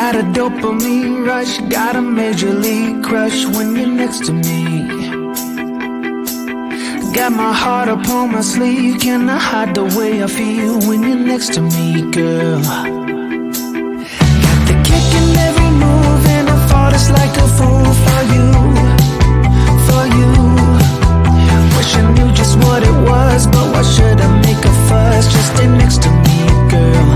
Got a dopamine rush, got a major league crush when you're next to me. Got my heart upon my sleeve, can I hide the way I feel when you're next to me, girl? Got the kick in every move and I fought just like a fool for you, for you. Wish I knew just what it was, but why should I make a fuss? Just stay next to me, girl,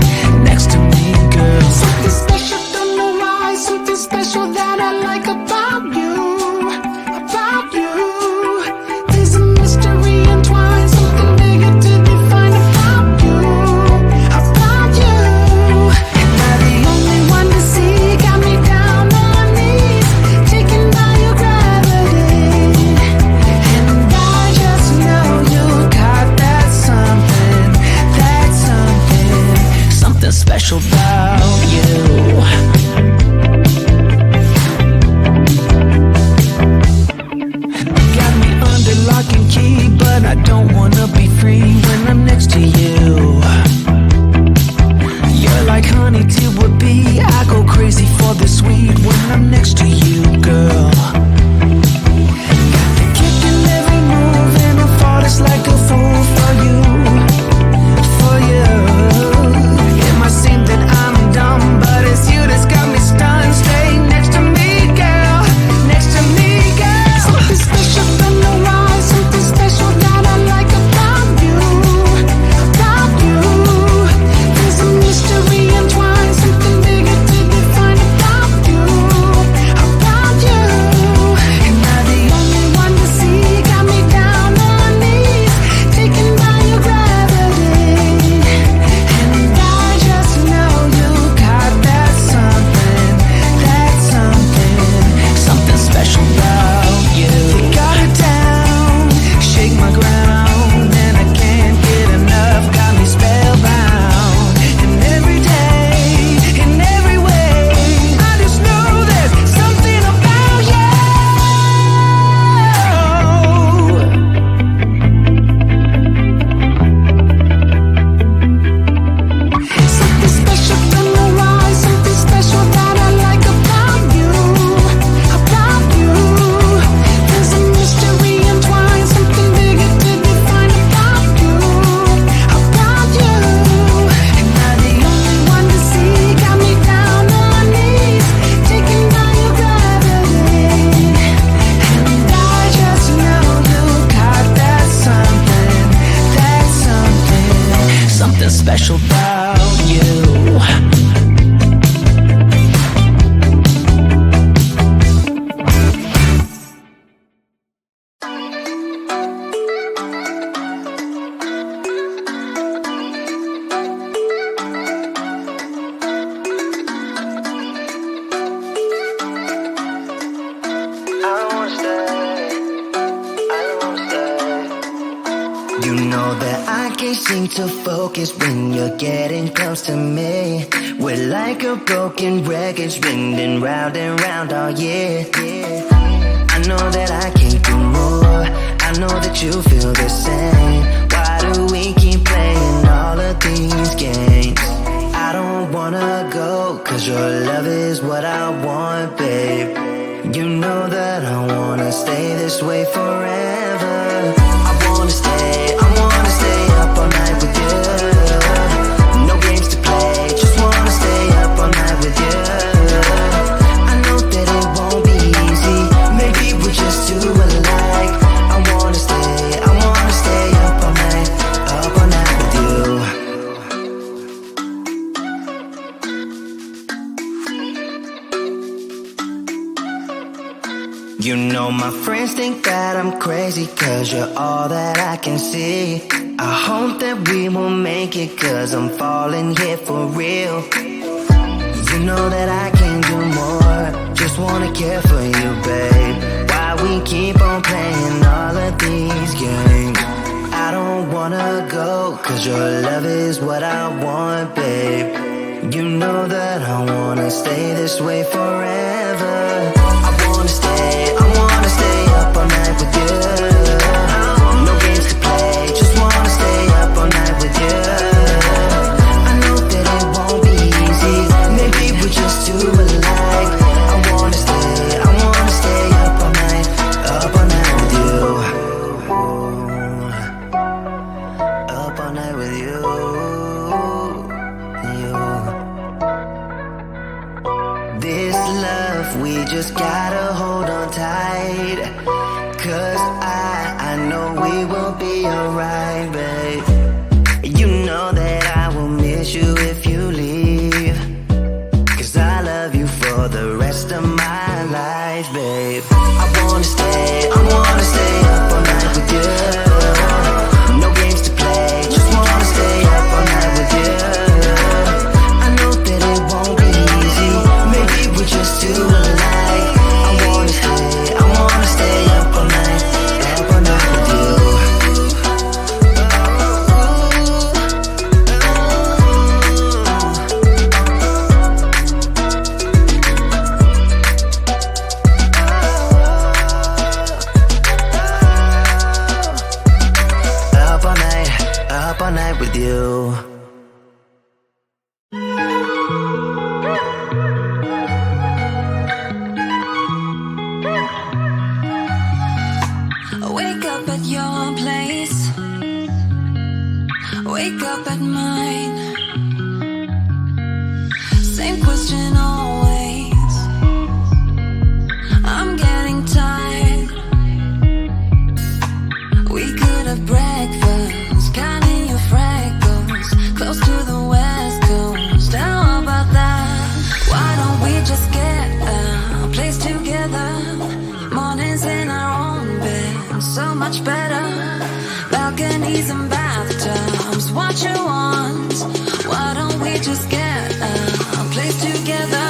next to me, girl. Something special, don't know why, something special that I like about you, about you. There's a mystery entwined, something bigger to define about you, about you. Am I the only one to see? Got me down on my knees, taken by your gravity. And I just know you got that something, something special about you. Got me under lock and key, but I don't wanna be free when I'm next to you. You're like honey to a bee, I go crazy for the sweet when I'm next to you, girl. Got the kick in every move and I fought just like a fool for you, for you. It might seem that I'm dumb, but it's you that's got me stunned. Stay next to me, girl, next to me, girl. Something special, don't know why, something special that I like about you, about you. There's a mystery entwined, something bigger to define about you, about you. Am I the only one to see? Got me down on my knees, taken by your gravity. And I just know you got that something, something special about you. You got it down, shake my ground, and I can't get enough, got me spellbound. And every day, in every way, I just know there's something about you. Something special, don't know why, something special that I like about you, about you. There's a mystery entwined, something bigger to define about you, about you. Am I the only one to see? Got me down on my knees, taken by your gravity. And I just know you got that something special about you. You know that I can't seem to focus when you're getting close to me. We're like a broken record spinning round and round all year. I know that I can't do more, I know that you feel the same. Why do we keep playing all of these games? I don't wanna go, cause your love is what I want, babe. You know that I wanna stay this way forever. I wanna stay up all night with you. No games to play, just wanna stay up all night with you. I know that it won't be easy, maybe we're just too alike. I wanna stay up all night with you. You know my friends think that I'm crazy, cause you're all that I can see. I hope that we will make it, cause I'm falling here for real. You know that I can do more, just wanna care for you, babe. Why we keep on playing all of these games? I don't wanna go, cause your love is what I want, babe. You know that I wanna stay this way forever. I wanna stay up all night with you. No games to play, just wanna stay up all night with you. I know that it won't be easy, maybe we're just too enough, we just gotta hold on tight. Cause I know we will be alright, babe. You know that I will miss you if you leave. Cause I love you for the rest of my life, babe. I wanna stay up all night with you. No games to play, just wanna stay up all night with you. I know that it won't be easy, maybe we're just too alike. I wanna stay up all night with you. Up all night with you. Wake up at your place, wake up at mine. Same question always. I'm getting tired. We could have breakfast, counting your freckles, close to the west coast. How about that? Why don't we just get a place together? Mornings in our own bed, so much better. Balconies and bathtubs, what you want? Why don't we just get a place together?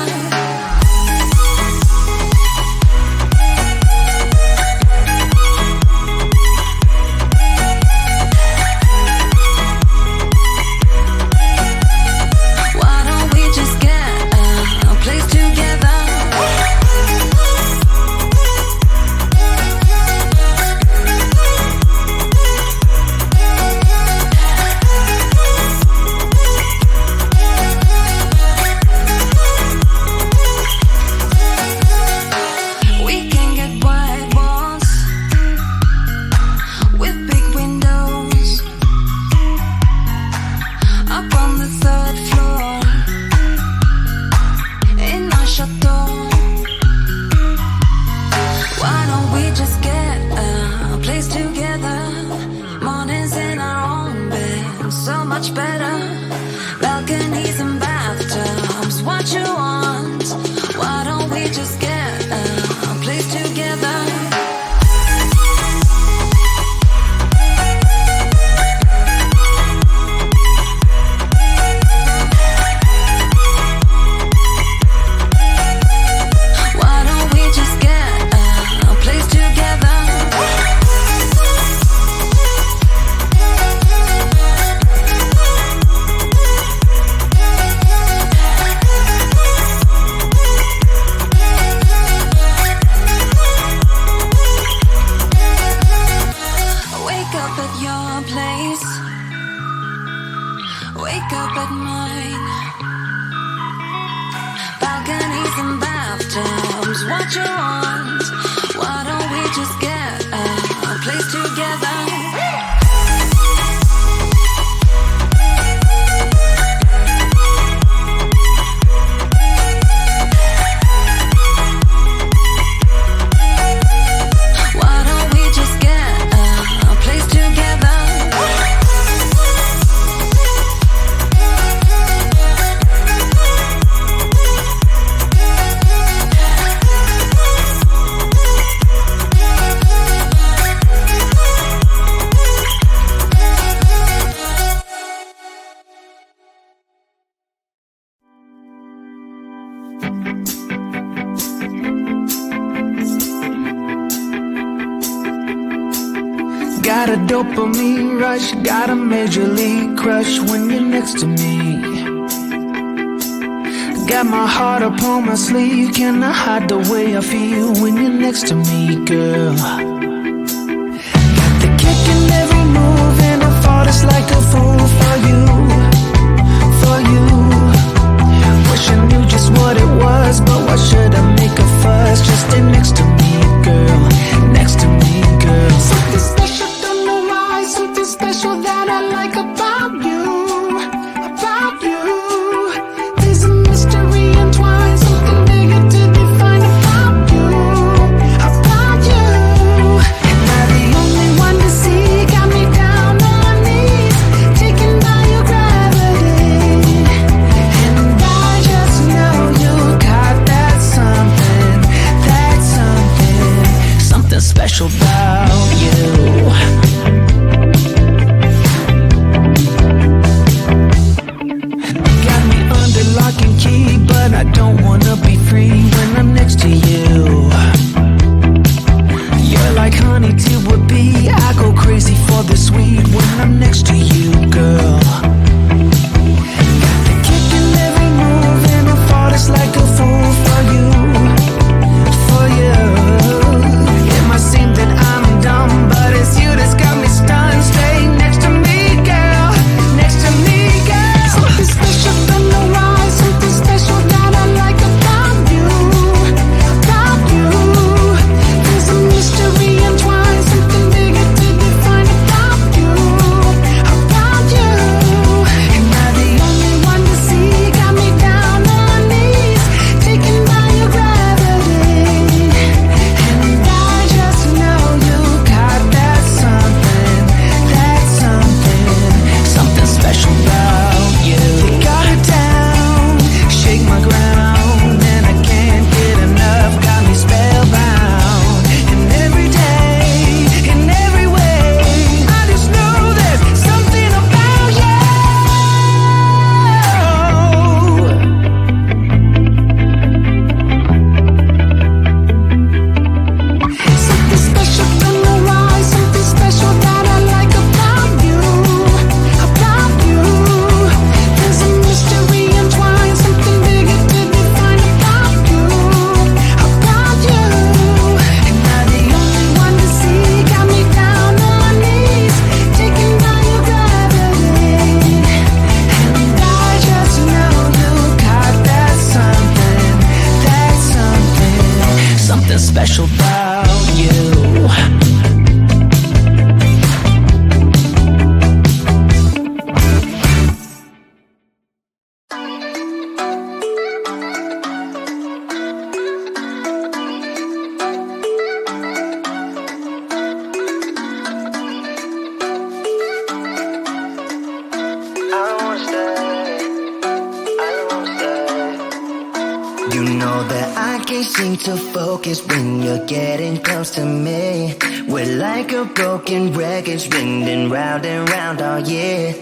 Got a dopamine rush, got a major league crush when you're next to me. Got my heart upon my sleeve, can I hide the way I feel when you're next to me, girl? Got the kick in every move and I fought it's like a fool for you, for you. Wish I knew just what it was, but why should I make a fuss? Just stay next to me, girl, next to me, girl. Something special, don't know why, something special that I like about you, about you. There's a mystery entwined, something bigger to define. under lock and key, but I don't wanna be free when I'm next to you. You're like honey to a bee, I go crazy for the sweet when I'm next to you, girl. Got the kick in every move and I fought it's like a fool for you, for you. It might seem that I'm dumb, but it's you that's got me stunned. Stay next to me, girl, next to me, girl. Something special from the rise, something special that I like about you, about you. There's a mystery entwined, something bigger to define about you, about you. And I'm the only one to see, got me down on my knees, taken by your gravity. And I just know you got that something, something special about you. You got it down, shake my ground, and I can't get enough, got me spellbound. And every day, in every way, I just know there's something about you. Something special from the rise, something special that I like about you, about you. There's a mystery entwined, something bigger to define about you, about you. And I'm the only one to see, got me down on my knees, taken by your gravity. And I just know you got that something special about you. You know that I can't seem to focus when you're getting close to me. We're like a broken record spinning round and round all year.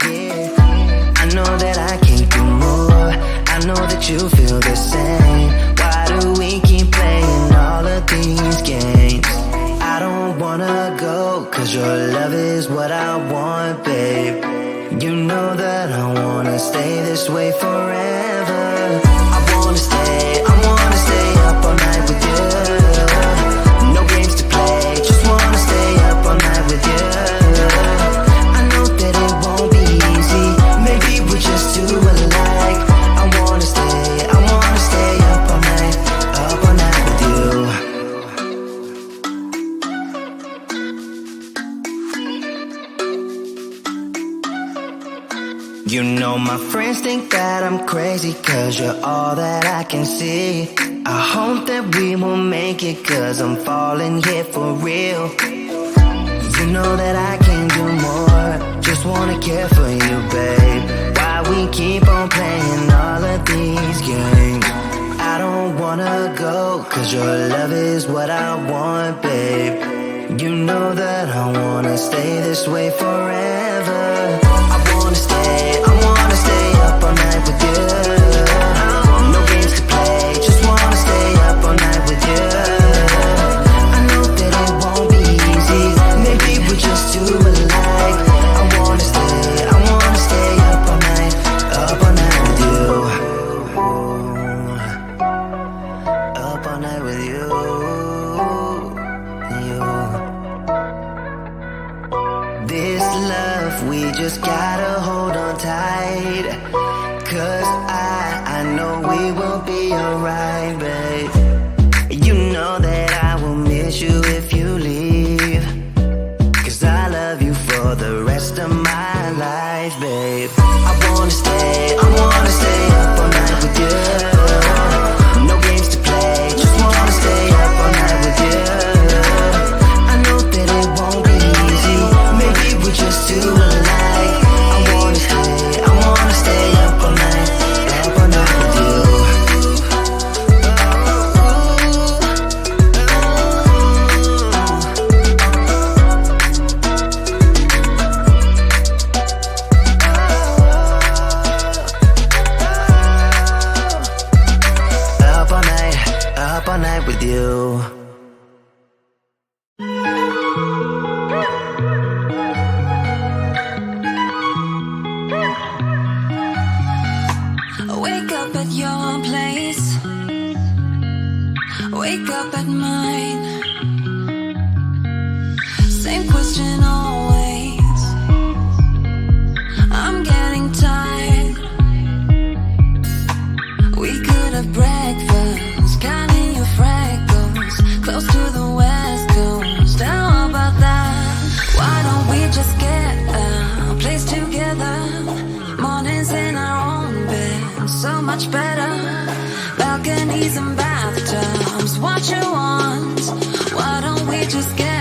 I know that I can't do more, I know that you feel the same. Why do we keep playing all of these games? I don't wanna go, cause your love is what I want, babe. You know that I wanna stay this way forever. I wanna stay up all night with you. No games to play, just wanna stay up all night with you. I know that it won't be easy, maybe we're just too alike. I wanna stay up all night with you. You know my friends think that I'm crazy, cause you're all that I can see. I hope that we will make it, cause I'm falling here for real. You know that I can do more, just wanna care for you, babe. Why we keep on playing all of these games? I don't wanna go, cause your love is what I want, babe. You know that I wanna stay this way forever. I wanna stay up all night with you. No games to play, just wanna stay up all night with you. I know that it won't be easy, maybe we're just too alike. I wanna stay up all night with you. Up all night with you. This love, we just gotta hold on tight, cause I know we will be alright, babe. You know that I will miss you if you leave, cause I love you for the rest of my life, babe. I wanna stay up all night with you. No games to play, just wanna stay up all night with you. I know that it won't be easy, maybe we're just too alike. I wanna stay up all night with you. you. Wake up at your place, wake up at mine. Same question always, I'm getting tired. We could have breakfast, counting your freckles, close to the west coast. How about that? Why don't we just get a place together? Mornings in our own bed, so much better. Balconies and bathtubs, what you want? Why don't we just get